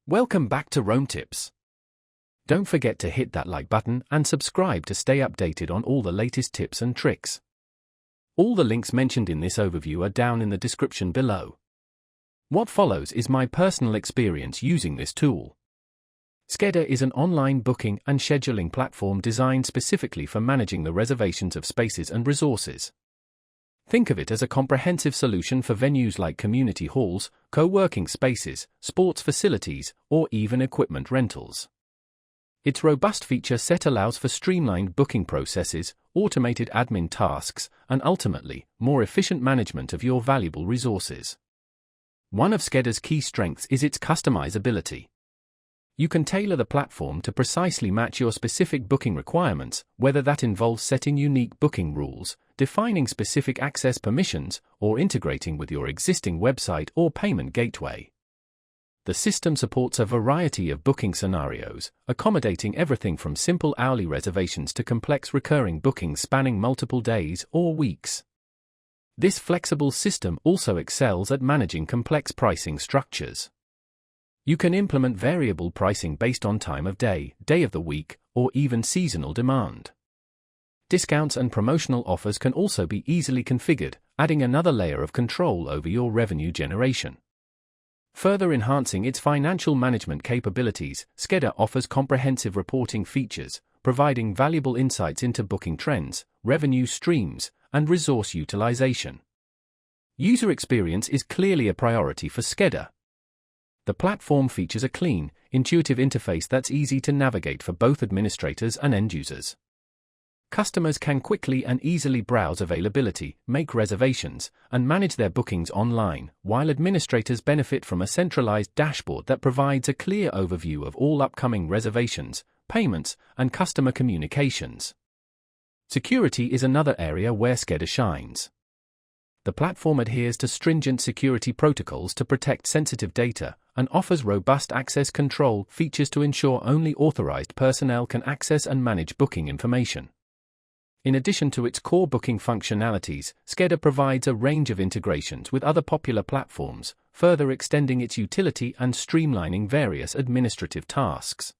Welcome back to Rome Tips. Don't forget to hit that like button and subscribe to stay updated on all the latest tips and tricks. All the links mentioned in this overview are down in the description below. What follows is my personal experience using this tool. Skedda is an online booking and scheduling platform designed specifically for managing the reservations of spaces and resources. Think of it as a comprehensive solution for venues like community halls, co-working spaces, sports facilities, or even equipment rentals. Its robust feature set allows for streamlined booking processes, automated admin tasks, and ultimately, more efficient management of your valuable resources. One of Skedda's key strengths is its customizability. You can tailor the platform to precisely match your specific booking requirements, whether that involves setting unique booking rules, defining specific access permissions, or integrating with your existing website or payment gateway. The system supports a variety of booking scenarios, accommodating everything from simple hourly reservations to complex recurring bookings spanning multiple days or weeks. This flexible system also excels at managing complex pricing structures. You can implement variable pricing based on time of day, day of the week, or even seasonal demand. Discounts and promotional offers can also be easily configured, adding another layer of control over your revenue generation. Further enhancing its financial management capabilities, Skedda offers comprehensive reporting features, providing valuable insights into booking trends, revenue streams, and resource utilization. User experience is clearly a priority for Skedda. The platform features a clean, intuitive interface that's easy to navigate for both administrators and end users. Customers can quickly and easily browse availability, make reservations, and manage their bookings online, while administrators benefit from a centralized dashboard that provides a clear overview of all upcoming reservations, payments, and customer communications. Security is another area where Skedda shines. The platform adheres to stringent security protocols to protect sensitive data and offers robust access control features to ensure only authorized personnel can access and manage booking information. In addition to its core booking functionalities, Skedda provides a range of integrations with other popular platforms, further extending its utility and streamlining various administrative tasks.